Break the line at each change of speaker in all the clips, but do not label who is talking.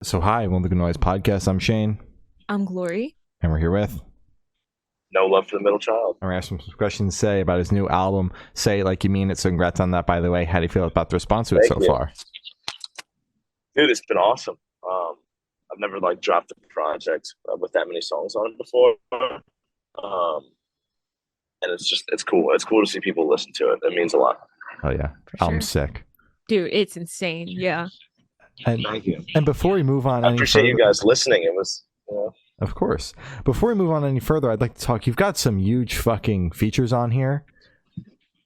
So hi, welcome to the Noise Podcast. I'm Shane,
I'm Glory.
and we're here with.
No Love for the Middle Child.
I'm gonna ask him some questions to say about his new album. Say it like you mean it. So congrats on that, by the way. How do you feel about the response to it
Thank
so
you.
far?
Dude, it's been awesome. I've never dropped a project with that many songs on it before. And it's cool. It's cool to see people listen to it. It means a lot.
Oh yeah,
For
album's
sure.
sick.
Dude, it's insane. Yeah.
And
Thank you.
and before we move on
I
any
appreciate
further,
you guys listening. It was,
of course. Before we move on any further, I'd like to talk. You've got some huge fucking features on here,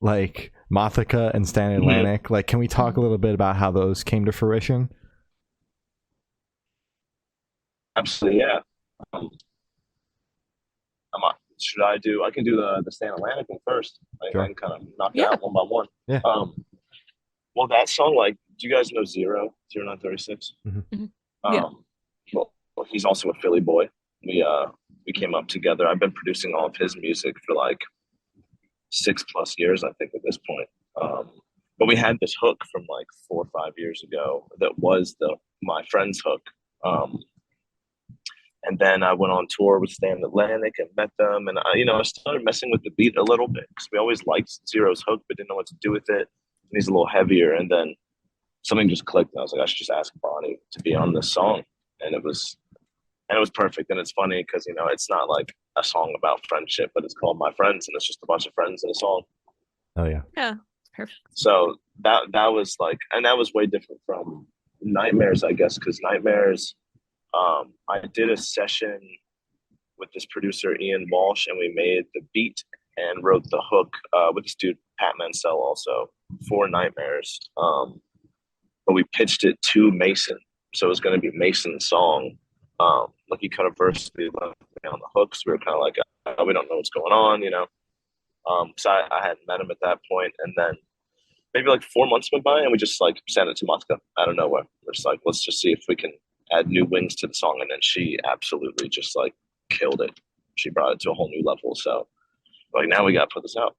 like Mothica and Stan Atlantic. Like, can we talk a little bit about how those came to fruition?
absolutely, yeah. Um, should I do? I can do the Stan Atlantic one first.
Sure.
I can kind of knock it
Yeah.
out one by one.
Yeah.
Well, that song, do you guys know Zero 0936?
Mhm.
Mhm. Yeah.
Well, he's also a Philly boy. We came up together. I've been producing all of his music for 6+ years, I think, at this point. But we had this hook from 4 or 5 years ago that was my friend's hook. And then I went on tour with Stan Atlantic and met them, and I started messing with the beat a little bit because we always liked Zero's hook, but didn't know what to do with it. And he's a little heavier, and then something just clicked, and I was like, I should just ask Bonnie to be on this song, and it was perfect. And it's funny because it's not like a song about friendship, but it's called My Friends, and it's just a bunch of friends in a song.
Oh yeah.
Yeah. Perfect.
So that was and that was way different from Nightmares, I guess, because Nightmares, I did a session with this producer Ian Walsh, and we made the beat and wrote the hook with this dude Pat Mansell also for Nightmares. But we pitched it to Mason, so it was going to be Mason's song. He kind of versely left me on the hooks. We were kind of like, we don't know what's going on. So I hadn't met him at that point, and then maybe 4 months went by, and we just sent it to Mothka out of nowhere. We're just like, let's just see if we can add new wings to the song, and then she absolutely just killed it. She brought it to a whole new level. So now we got to put this out.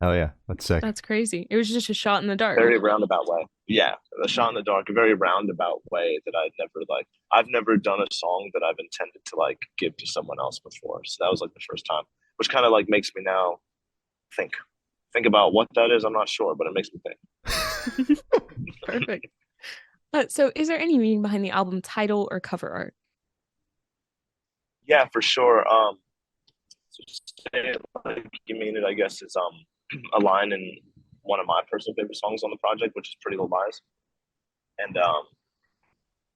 Oh yeah, that's sick.
That's crazy. It was just a shot in the dark.
Very roundabout way. Yeah, a shot in the dark, a very roundabout way that I've never done a song that I've intended to give to someone else before. So that was the first time, which kind of makes me now think about what that is. I'm not sure, but it makes me think.
Perfect. So is there any meaning behind the album title or cover art?
Yeah, for sure. So say it like you mean it, I guess, is a line in one of my personal favorite songs on the project, which is Pretty Little Lies. And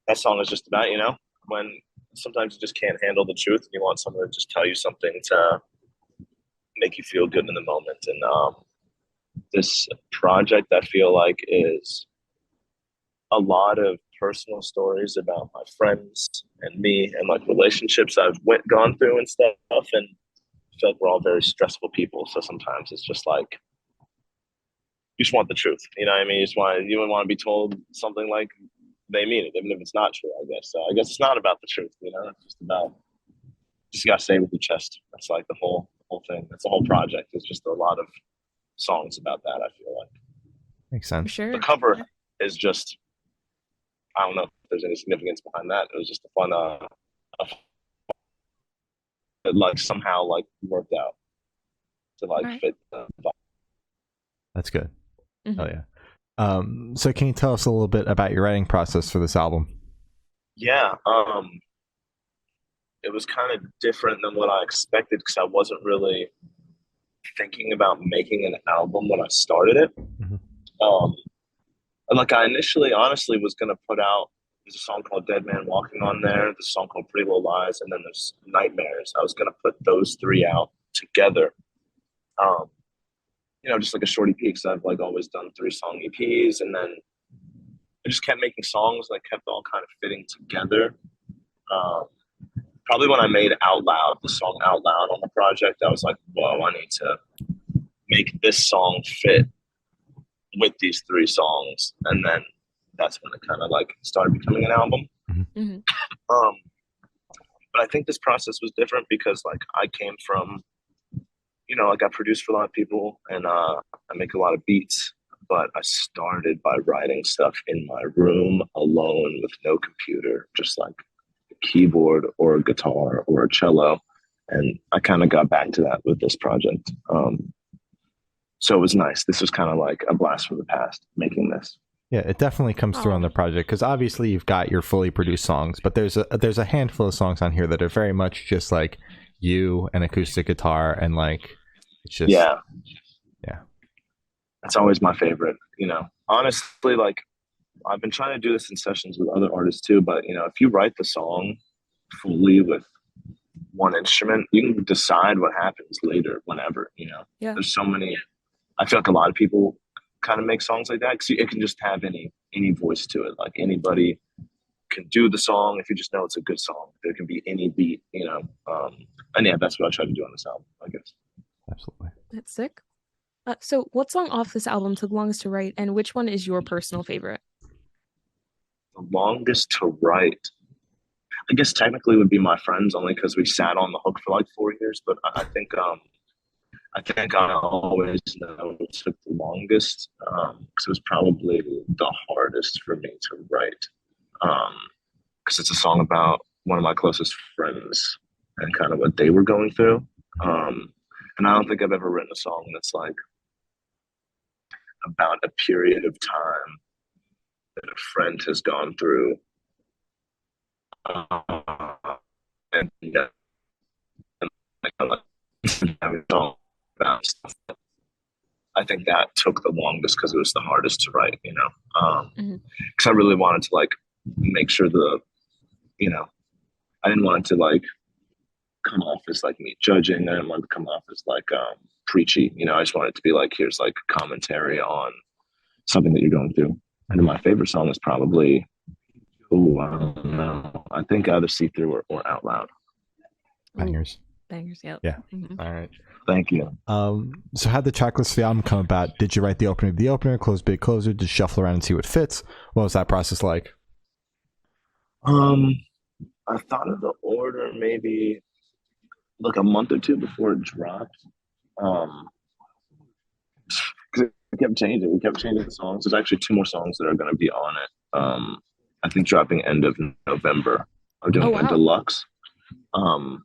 that song is just about, when sometimes you just can't handle the truth and you want someone to just tell you something to make you feel good in the moment. And this project, I feel like, is a lot of personal stories about my friends and me and relationships I've gone through and stuff. And I feel like we're all very stressful people. So sometimes it's just you just want the truth. You know what I mean? You want to be told something like they mean it, even if it's not true, I guess. So I guess it's not about the truth, it's just about, just gotta say it with your chest. That's the whole thing. That's the whole project. It's just a lot of songs about that, I feel like.
Makes
For
sense.
sure.
The cover is just, I don't know if there's any significance behind that. It was just a fun, it somehow worked out to
Right.
fit
That's good.
Mhm.
Oh yeah. So can you tell us a little bit about your writing process for this album?
Yeah. It was kind of different than what I expected because I wasn't really thinking about making an album when I started it.
Mhm.
And I initially honestly was gonna put out, there's a song called Dead Man Walking on there, there's a song called Pretty Little Lies, and then there's Nightmares. I was gonna put those three out together. Um, just a short EP because I've always done 3-song EPs, and then I just kept making songs that kept all kind of fitting together. Um, Probably when I made Out Loud, the song Out Loud on the project, I was like, whoa, I need to make this song fit with these 3 songs. And then that's when it kind of started becoming an album.
Mhm.
Um, but I think this process was different because I came from, I produced for a lot of people, and I make a lot of beats. but I started by writing stuff in my room alone with no computer, just like a keyboard or a guitar or a cello. And I kind of got back to that with this project. So it was nice. This was kind of like a blast from the past making this.
Yeah, it definitely comes through on the project because obviously you've got your fully produced songs, but there's a handful of songs on here that are very much just like you and acoustic guitar, and like it's just
Yeah.
Yeah.
That's always my favorite. You know, honestly, like I've been trying to do this in sessions with other artists too, but you know, if you write the song fully with one instrument, you can decide what happens later, whenever, you know.
Yeah.
There's so many. I feel like a lot of people kind of make songs like that because it can just have any voice to it. Like anybody can do the song if you just know it's a good song. There can be any beat, you know. And yeah, that's what I try to do on this album, I guess.
Absolutely.
That's sick. So what song off this album took longest to write, and which one is your personal favorite?
The longest to write, I guess technically would be My Friends, only because we sat on the hook for like 4 years. But I think I always know it took the longest because it was probably the hardest for me to write because it's a song about one of my closest friends and kind of what they were going through. And I don't think I've ever written a song that's like about a period of time that a friend has gone through. And yeah, and like having a song about stuff. I think that took the longest because it was the hardest to write, you know. Because I really wanted to like make sure you know, I didn't want it to like come off as like me judging. I didn't want it to come off as like preachy, you know. I just wanted it to be like, here's like commentary on something that you're going through. And my favorite song is probably, I don't know, I think either See Through or Out Loud.
Bangers.
Bangers, yep.
Yeah.
Mm-hmm.
All right.
Thank you.
So how'd the track list for the album come about? Did you write the opener of the opener, close big closer, just shuffle around and see what fits? What was that process like?
I thought of the order maybe like a month or two before it dropped. Because we kept changing. We kept changing the songs. There's actually 2 more songs that are going to be on it. I think dropping end of November. I'm doing a deluxe. But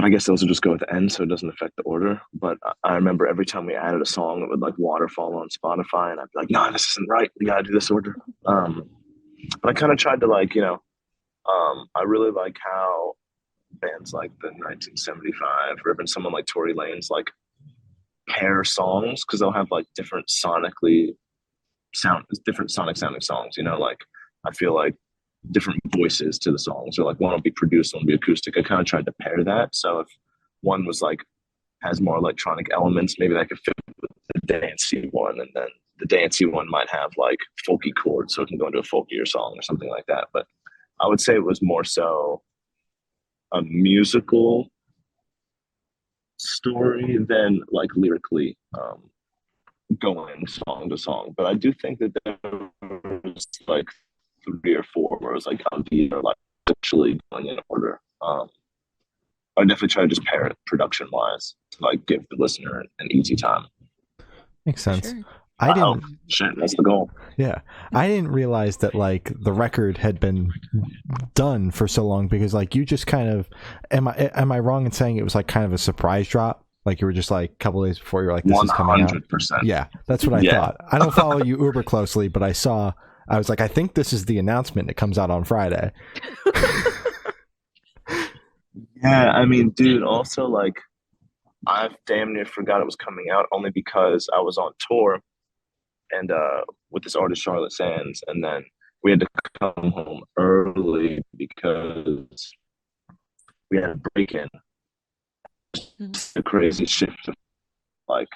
I guess those will just go at the end, so it doesn't affect the order. But I remember every time we added a song, it would like waterfall on Spotify, and I'd be like, "No, this isn't right. We gotta do this order." But I kind of tried to like, you know, I really like how bands like the 1975 or even someone like Tory Lanez like pair songs because they'll have like different sonic sounding songs. You know, like I feel like different voices to the songs, or like one will be produced, one will be acoustic. I kind of tried to pair that, so if one was like has more electronic elements, maybe that could fit with the dancey one, and then the dancey one might have like folky chords, so it can go into a folkier song or something like that. But I would say it was more so a musical story than like lyrically going song to song. But I do think that there was like 3 or 4 where it was like these are like actually going in order. I definitely try to just pair it production wise to like give the listener an easy time.
Makes sense.
Sure.
I didn't.
That's the goal.
Yeah, I didn't realize that like the record had been done for so long because like you just kind of am I wrong in saying it was like kind of a surprise drop? Like you were just like a couple days before you were like, this is coming out.
100%.
Yeah, that's what I thought. I don't follow you uber closely, but I was like, I think this is the announcement that comes out on Friday.
Yeah, I mean, dude, also like I damn near forgot it was coming out only because I was on tour and with this artist Charlotte Sands, and then we had to come home early because we had a break in. A crazy shift of like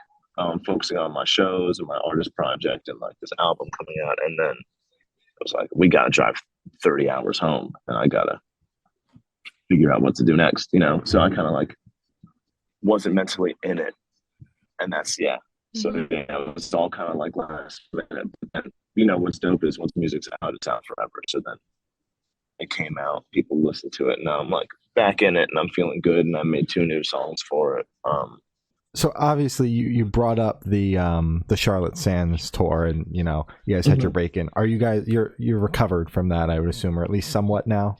focusing on my shows and my artist project and like this album coming out, and then it was like we gotta drive 30 hours home and I gotta figure out what to do next, you know. So I kind of like wasn't mentally in it, and that's so yeah, it was all kind of like last minute. And you know what's dope is once music's out, it's out forever. So then it came out, people listened to it, and now I'm like back in it, and I'm feeling good, and I made 2 new songs for it.
So obviously you brought up the Charlotte Sands tour, and you guys had your break in. Are you guys you're recovered from that, I would assume, or at least somewhat now?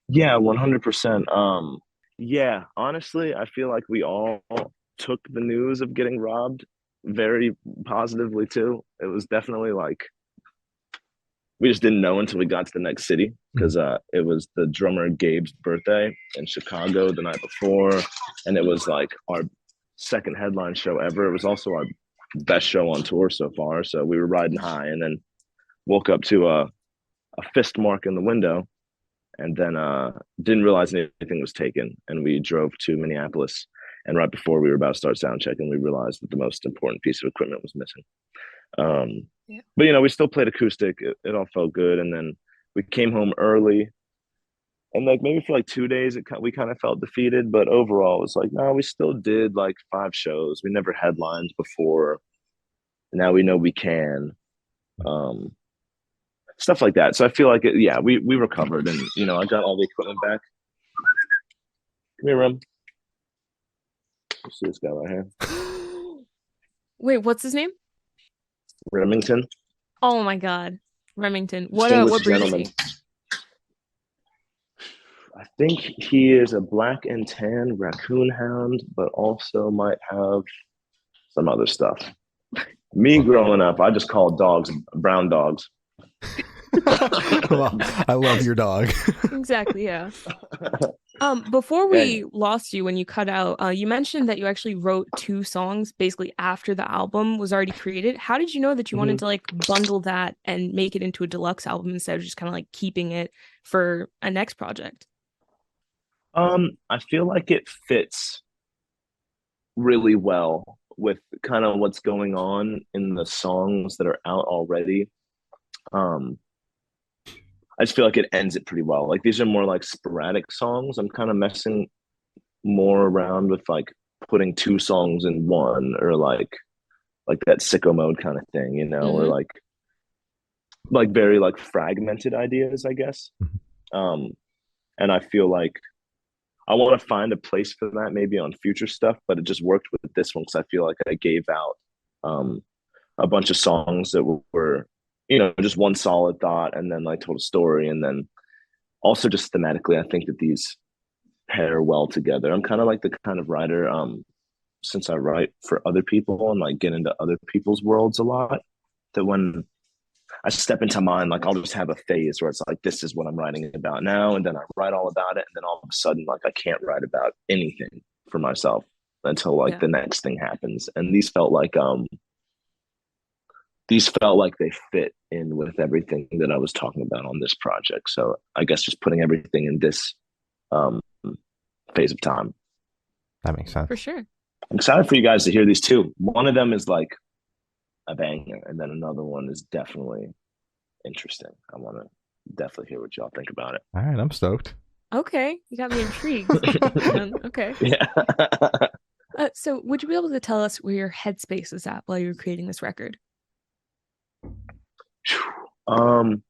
Yeah, 100%. Yeah, honestly, I feel like we all took the news of getting robbed very positively too. It was definitely like we just didn't know until we got to the next city because it was the drummer Gabe's birthday in Chicago the night before, and it was like our second headline show ever. It was also our best show on tour so far, so we were riding high, and then woke up to a fist mark in the window, and then didn't realize anything was taken, and we drove to Minneapolis. And right before we were about to start sound checking, we realized that the most important piece of equipment was missing.
Yeah.
But we still played acoustic. It all felt good, and then we came home early. And like maybe for like 2 days, we kind of felt defeated. But overall, it was like, no, we still did like 5 shows. We never headlined before. Now we know we can. Stuff like that. So I feel like we recovered, and I got all the equipment back. Come here, Rem. You see this guy right here,
Wait, what's his name?
Remington.
Oh my God, Remington. What
Distinguished
breed is
gentleman.
he?
I think he is a black and tan raccoon hound, but also might have some other stuff. Me growing up, I just called dogs brown dogs.
Well, I love your dog.
Exactly, yeah. Before we lost you when you cut out, you mentioned that you actually wrote 2 songs basically after the album was already created. How did you know that you wanted to like bundle that and make it into a deluxe album instead of just kind of like keeping it for a next project?
I feel like it fits really well with kind of what's going on in the songs that are out already. I just feel like it ends it pretty well. Like these are more like sporadic songs. I'm kind of messing more around with like putting 2 songs in one, or like that sicko mode kind of thing, or like very like fragmented ideas, I guess. And I feel like I want to find a place for that maybe on future stuff, but it just worked with this one because I feel like I gave out a bunch of songs that were just one solid thought, and then like told a story, and then also just thematically, I think that these pair well together. I'm kind of like the kind of writer, since I write for other people and like get into other people's worlds a lot, that when I step into mine, like I'll just have a phase where it's like, this is what I'm writing about now, and then I write all about it, and then all of a sudden, like I can't write about anything for myself until like the next thing happens. And these felt like they fit in with everything that I was talking about on this project. So I guess just putting everything in this phase of time.
That makes sense.
For sure.
I'm excited for you guys to hear these 2. One of them is like a banger, and then another one is definitely interesting. I want to definitely hear what y'all think about it.
All right, I'm stoked.
Okay, you got me intrigued. Okay.
Yeah.
So would you be able to tell us where your headspace is at while you were creating this record?
Well,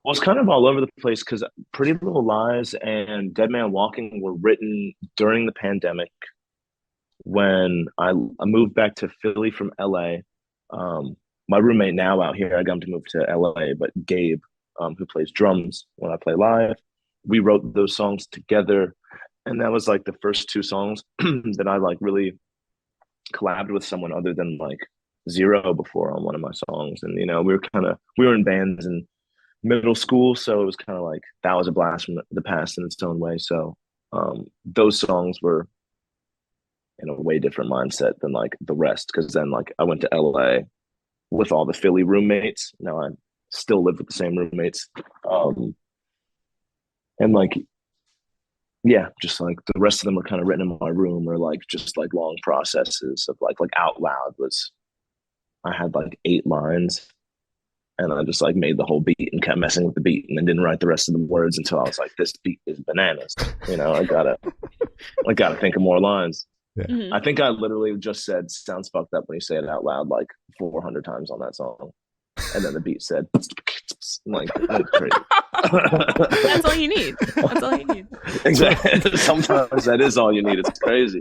it's kind of all over the place because Pretty Little Lies and Dead Man Walking were written during the pandemic when I moved back to Philly from LA. My roommate now out here, I got him to move to LA, but Gabe, who plays drums when I play live, we wrote those songs together. And that was like the first 2 songs that I like really collabed with someone other than like Zero before on one of my songs. And we were in bands in middle school, so it was kind of like that was a blast from the past in its own way. So those songs were in a way different mindset than like the rest, because then like I went to LA with all the Philly roommates. Now I still live with the same roommates, and like just like the rest of them were kind of written in my room, or like just like long processes of like Out Loud was, I had like 8 lines, and I just like made the whole beat and kept messing with the beat, and then didn't write the rest of the words until I was like, this beat is bananas. I gotta think of more lines.
Yeah.
I think I literally just said "sounds fucked up" when you say it out loud like 400 times on that song. and then the beat said, like crazy.
That's all you need. That's all you need.
Exactly. Sometimes that is all you need. It's crazy.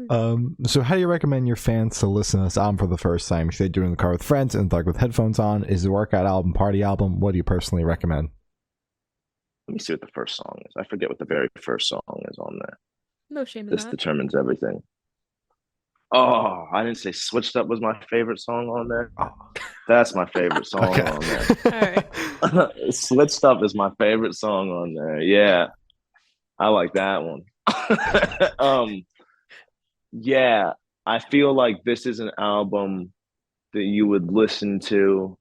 So how do you recommend your fans to listen to this album for the first time? Should they do it in the car with friends and like with headphones on? Is it a workout album, party album? What do you personally recommend?
Let me see what the first song is. I forget what the very first song is on there.
No shame in
This
that.
determines everything. Oh, I didn't say Switched Up was my favorite song on there.
Oh.
That's my favorite song
Okay.
on there.
All right.
Switched Up is my favorite song on there. Yeah. I like that one. Yeah, I feel like this is an album that you would listen to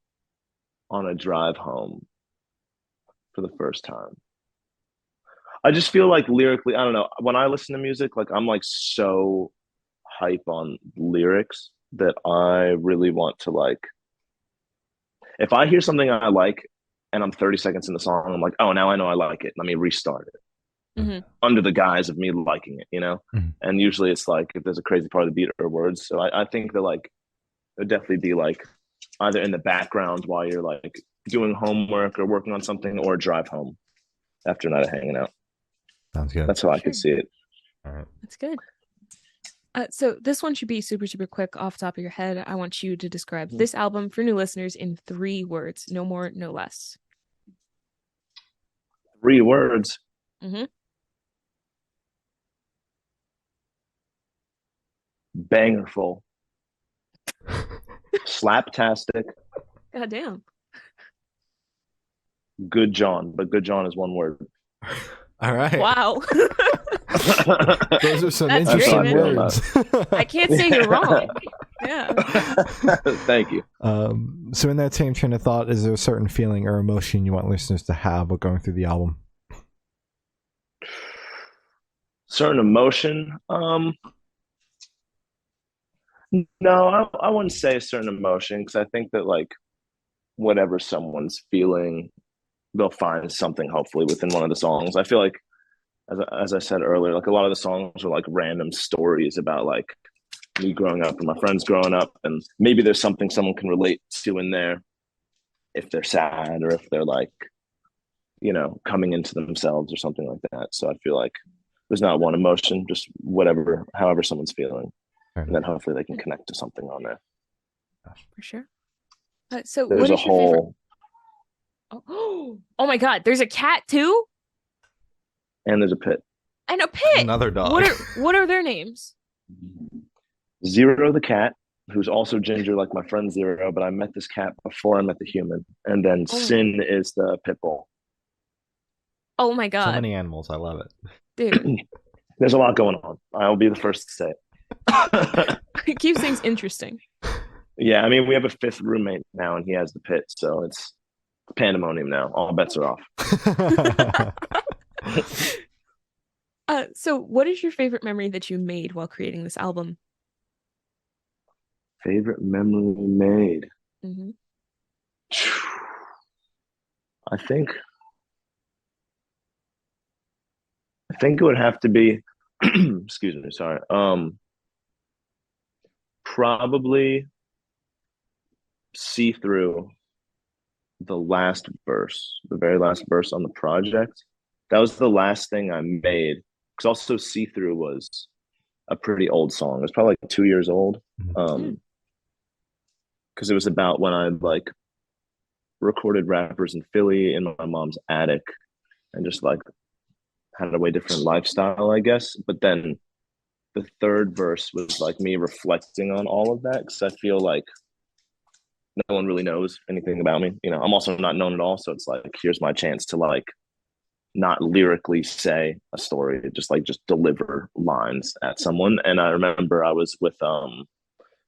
on a drive home for the first time. I just feel like lyrically, I don't know, when I listen to music, like I'm like so hype on lyrics that I really want to like, if I hear something I like and I'm 30 seconds in the song, I'm like, oh, now I know I like it. Let me restart it under the guise of me liking it, you know? And usually it's like if there's a crazy part of the beat or words. So I think that like it would definitely be like either in the background while you're like doing homework or working on something, or drive home after a night of hanging out.
Sounds good.
That's how I could see it.
All right.
That's good. So this one should be super, super quick off the top of your head. I want you to describe this album for new listeners in 3 words. No more, no less.
3 words. Bangerful. Slaptastic.
God damn.
Good John, but Good John is 1 word.
All right.
Wow.
Those are some
That's
interesting
great,
man.
words.
I can't say you're wrong. Yeah.
Thank you.
So in that same train of thought, is there a certain feeling or emotion you want listeners to have while going through the album?
Certain emotion. No, I wouldn't say a certain emotion, because I think that like whatever someone's feeling, they'll find something hopefully within one of the songs. I feel like, as I said earlier, like a lot of the songs are like random stories about like me growing up and my friends growing up, and maybe there's something someone can relate to in there if they're sad or if they're like, you know, coming into themselves or something like that. So I feel like there's not one emotion, just whatever, however someone's feeling, and then hopefully they can connect to something on there.
For sure. So
There's
what
a
is your favorite?
whole,
Oh my God, there's a cat too?
and there's a pit.
And a pit.
Another dog.
What are their names?
Zero the cat, who's also ginger like my friend Zero, but I met this cat before I met the human. And then Sin is the pit bull.
Oh my God.
So many animals. I love it.
Dude.
There's a lot going on. I'll be the first to say it.
It keeps things interesting.
Yeah, I mean, we have a 5th roommate now, and he has the pit, so it's pandemonium now. All bets are off.
So what is your favorite memory that you made while creating this album?
Favorite memory made? I think it would have to be excuse me, sorry. Probably See Through, the last verse, the very last verse on the project. That was the last thing I made, because also See Through was a pretty old song. It was probably like 2 years old. Because it was about when I like recorded rappers in Philly in my mom's attic and just like had a way different lifestyle, I guess. But then the 3rd verse was like me reflecting on all of that, because I feel like no one really knows anything about me. You know, I'm also not known at all. So it's like, here's my chance to like not lyrically say a story, just deliver lines at someone. And I remember I was with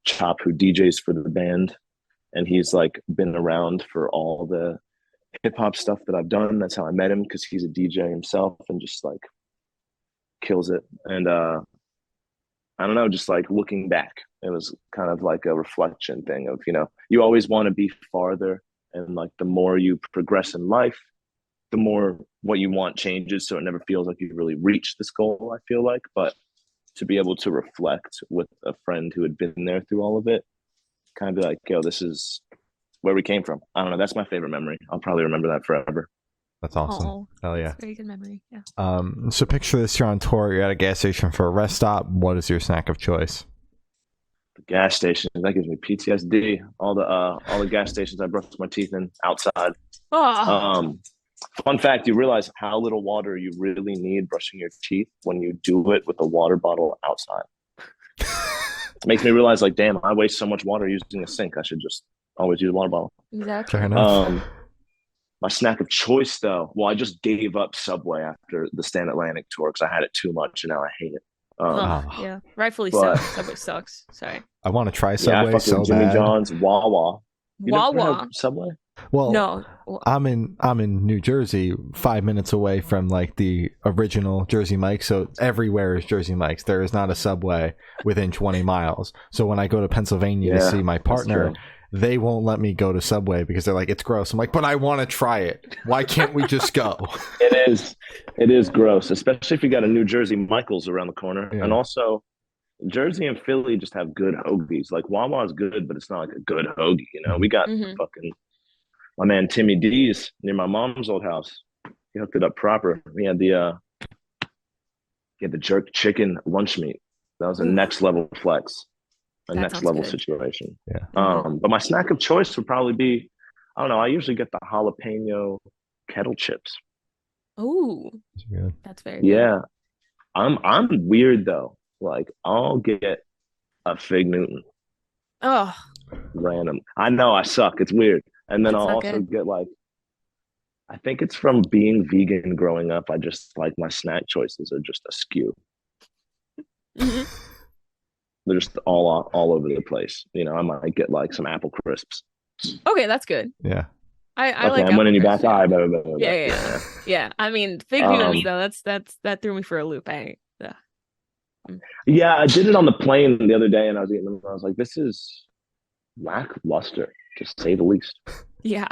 Chop, who DJs for the band, and he's like been around for all the hip hop stuff that I've done. That's how I met him, because he's a DJ himself and just like kills it. And I don't know, just like looking back, it was kind of like a reflection thing of, you know, you always want to be farther, and like the more you progress in life, the more what you want changes. So it never feels like you really reached this goal, I feel like. But to be able to reflect with a friend who had been there through all of it, kind of be like, yo, this is where we came from. I don't know. That's my favorite memory. I'll probably remember that forever.
That's awesome.
Oh,
Hell yeah.
that's a very good memory. Yeah.
So picture this: you're on tour. You're at a gas station for a rest stop. What is your snack of choice?
The gas station, that gives me PTSD. All the gas stations I brushed my teeth in outside.
Oh,
Fun fact: you realize how little water you really need brushing your teeth when you do it with a water bottle outside. It makes me realize, like, damn, I waste so much water using a sink. I should just always use a water bottle.
exactly.
Fair enough.
My snack of choice, though, well, I just gave up Subway after the Stand Atlantic tour because I had it too much and now I hate it.
Yeah, rightfully
but-
so. Subway sucks. Sorry.
I want to try
Yeah, I
Subway
fuck
so
with Jimmy
bad.
John's, Wawa. You never
Wawa.
had Subway?
Well,
No.
I'm in New Jersey, 5 minutes away from like the original Jersey Mike's. So everywhere is Jersey Mike's. There is not a Subway within 20 miles. So when I go to Pennsylvania to
Yeah,
see my
that's
partner,
true.
they won't let me go to Subway because they're like, it's gross. I'm like, but I want to try it. Why can't we just go?
It is gross, especially if you got a New Jersey Michaels around the corner.
Yeah.
And also, Jersey and Philly just have good hoagies. Like Wawa is good, but it's not like a good hoagie. You know, we got
Mhm.
fucking my man Timmy D's near my mom's old house. He hooked it up proper. He had the jerk chicken lunch meat. That was a
Ooh.
next level flex, a
That
next
sounds
level
good.
situation.
Yeah.
But my snack of choice would probably be, I don't know. I usually get the jalapeno kettle chips.
Oh,
It's good.
that's very good.
Yeah, I'm weird though. Like I'll get a Fig Newton
Oh,
random. I know I suck. It's weird. And then
That's
I'll
not
also
good.
get like, I think it's from being vegan growing up. I just like my snack choices are just askew.
Mhm.
They're just all over the place. You know, I might get like some apple crisps.
Okay, that's good.
Yeah.
I
Okay,
like
I'm winning you
apple
back.
crisp,
Eye,
yeah.
blah.
Yeah. Yeah. I mean, Fig
Um,
Newtons though. That threw me for a loop.
Yeah, I did it on the plane the other day, and I was eating them. And I was like, this is lackluster, to say the least.
Yeah.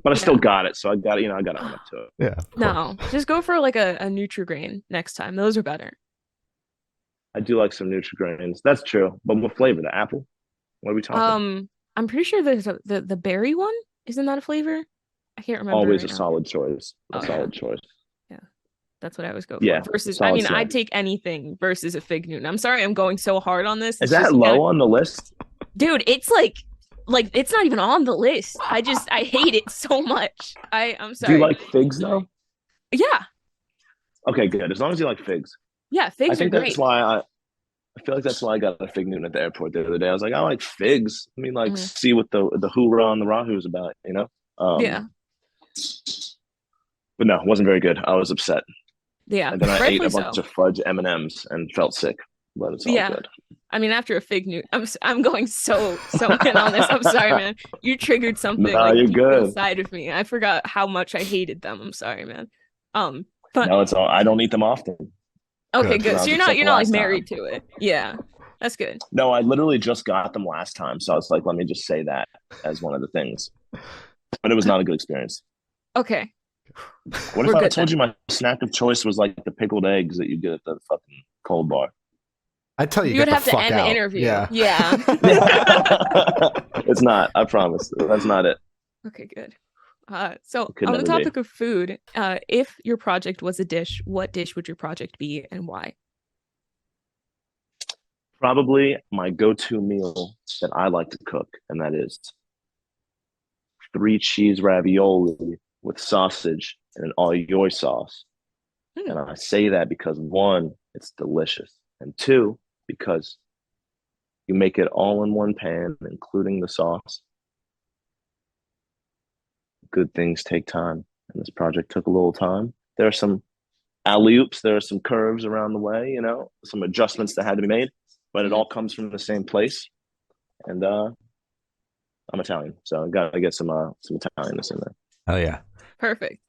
But I still
Yeah.
got it, so I got to own up to it.
Yeah. of
No,
course.
just go for like a Nutri-Grain next time. Those are better.
I do like some Nutri-Grains. That's true. But what flavor? The apple? What are we talking?
I'm pretty sure there's the berry one. Isn't that a flavor? I can't remember.
Always
right
a
now.
solid choice.
Oh,
A
yeah.
solid choice.
That's what I always go for.
Yeah,
Versus,
solid snack.
I'd take anything versus a Fig Newton. I'm sorry, I'm going so hard on this.
Is
It's just
that
you
low
gotta-
on the list?
dude? It's like it's not even on the list. I hate it so much. I'm
Do
sorry.
you like figs though?
Yeah,
Okay, good. As long as you like figs.
yeah.
I
Figs are
think
great.
that's why I feel like that's why I got a Fig Newton at the airport the other day. I was like, I like figs. Let me like
Mhm.
see what the hoorah on the Rahu is about, you know?
Yeah,
But no, it wasn't very good. I was upset.
yeah.
And then I ate
Rightfully
a bunch
so.
of fudge M&Ms and felt sick. But it's all
Yeah.
good.
I mean, after a Fig Newton, I'm going so in on this. I'm sorry, man. You triggered something
No,
like
you're
deep
good.
inside of me. I forgot how much I hated them. I'm sorry, man. But
No, it's all. I don't eat them often.
okay,
Good.
good.
I
So
was
you're
upset
not
the
like
last
married to it. Yeah, that's good.
No, I literally just got them last time, so I was like, let me just say that as one of the things. But it was not a good experience.
Okay.
What
We're
if I
good
told you my snack of choice was like the pickled eggs that you get at the fucking cold bar?
I'd tell you,
You would
get
have
the
to
fuck
end
out.
the interview.
Yeah.
Yeah.
It's not. I promise. That's not it.
Okay, good. So
Could
on the
never be.
topic of food, if your project was a dish, what dish would your project be and why?
Probably my go-to meal that I like to cook, and that is 3 cheese ravioli with sausage and an aglio sauce.
Hmm.
And I say that because 1, it's delicious, and 2, because you make it all in one pan, including the sauce. Good things take time, and this project took a little time. There are some alley-oops, there are some curves around the way, you know, some adjustments that had to be made, but it all comes from the same place. And I'm Italian, so I gotta get some Italianness in there.
Hell yeah.
Perfect.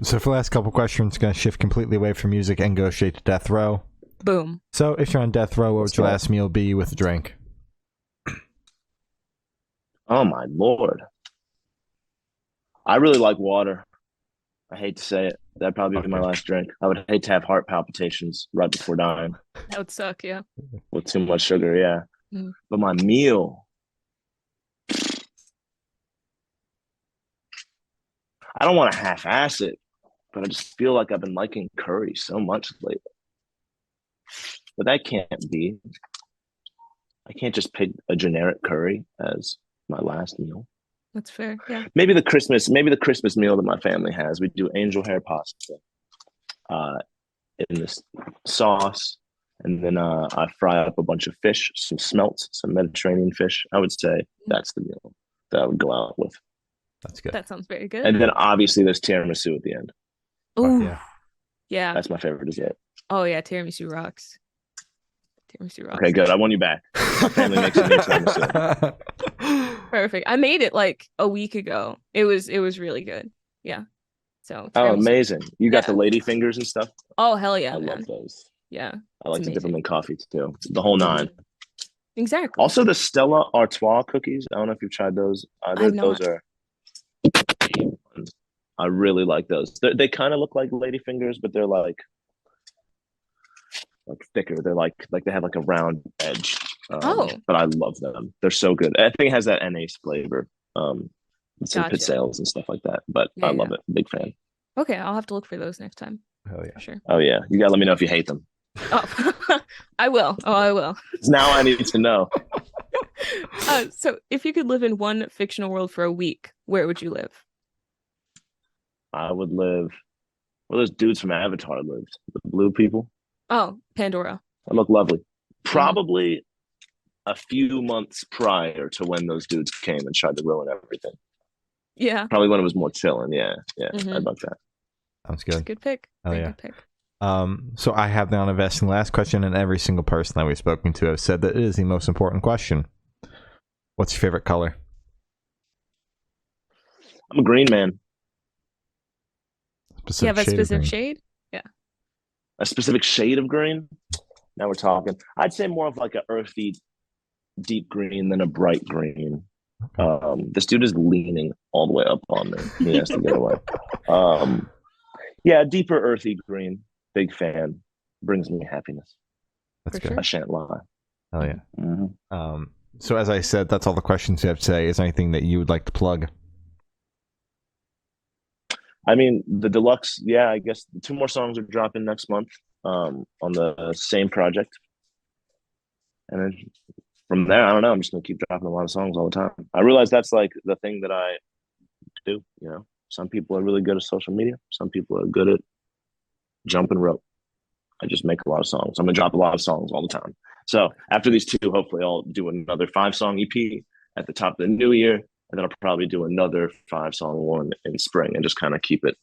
So for the last couple questions, going to shift completely away from music and go straight to death row.
Boom.
So if you're on death row, what would
Let's
your
go.
last meal be with a drink?
Oh my Lord. I really like water. I hate to say it. That'd probably be my
Okay.
last drink. I would hate to have heart palpitations right before dying
That would suck. Yeah.
with too much sugar, yeah.
Mm.
But my meal, I don't want to half-ass it, but I just feel like I've been liking curry so much lately. But that can't be. I can't just pick a generic curry as my last meal.
That's fair. Yeah.
Maybe the Christmas meal that my family has. We do angel hair pasta in this sauce, and then I fry up a bunch of fish, some smelts, some Mediterranean fish. I would say that's the meal that I would go out with.
That's good.
That sounds very good.
And then obviously there's tiramisu at the end.
Oh,
yeah.
Yeah.
That's my favorite dessert.
Oh yeah, tiramisu rocks. Tiramisu rocks.
Okay, good. I won you back. My family makes a new tiramisu.
Perfect. I made it like a week ago. It was really good. Yeah. So
Oh,
tiramisu.
amazing. You got
Yeah.
the lady fingers and stuff?
Oh hell yeah,
I
man.
love those.
Yeah.
I like to dip
amazing.
them in coffee too. The whole nine.
Exactly.
Also, the Stella Artois cookies. I don't know if you've tried those either.
I've not.
Those are. I really like those. They kind of look like lady fingers, but they're like thicker. They're like they have like a round edge.
Oh.
But I love them. They're so good. I think it has that anise flavor. With some
Gotcha.
pizzelles and stuff like that. But
Yeah,
I love it. Big fan.
Okay, I'll have to look for those next time.
Hell yeah.
For sure.
Oh yeah, you gotta let me know if you hate them.
Oh, I will. Oh, I will.
Now I need to know.
So if you could live in one fictional world for a week, where would you live?
I would live where those dudes from Avatar lived. The blue people.
Oh, Pandora.
That look lovely. Probably a few months prior to when those dudes came and tried to ruin everything.
Yeah.
Probably when it was more chilling. Yeah.
Mhm.
I'd like that.
Sounds
It's a
good.
good pick.
Oh,
Very
yeah.
good pick.
So I have the honor of asking the last question, and every single person that we've spoken to have said that it is the most important question. What's your favorite color?
I'm a green man.
Do you have a
shade of
specific
green.
shade?
A specific shade of green. Now we're talking. I'd say more of like a earthy, deep green than a bright green. This dude is leaning all the way up on me. He has to get away. Yeah, deeper earthy green. Big fan. Brings me happiness.
That's
For
good.
sure.
I shan't lie.
Hell yeah.
Mhm.
So as I said, that's all the questions you have today. Is there anything that you would like to plug?
I mean, the deluxe, yeah, I guess 2 more songs are dropping next month on the same project. And then from there, I don't know. I'm just going to keep dropping a lot of songs all the time. I realize that's like the thing that I do, you know. Some people are really good at social media. Some people are good at jumping rope. I just make a lot of songs. I'm going to drop a lot of songs all the time. So after these 2, hopefully I'll do another 5-song EP at the top of the new year. And then I'll probably do another 5-song one in spring and just kind of keep it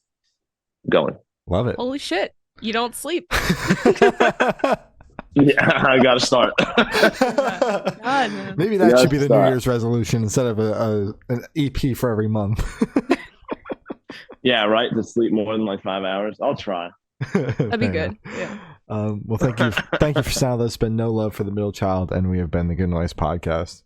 going.
Love it.
Holy shit. You don't sleep.
Yeah, I got to start.
God, man.
Maybe that
Yeah,
should be the New
start.
Year's resolution instead of an EP for every month.
Yeah, right. To sleep more than like 5 hours. I'll try.
That'd be good. Yeah.
Well, thank you for sound. There's been no love for the middle child, and we have been the Good Noise Podcast.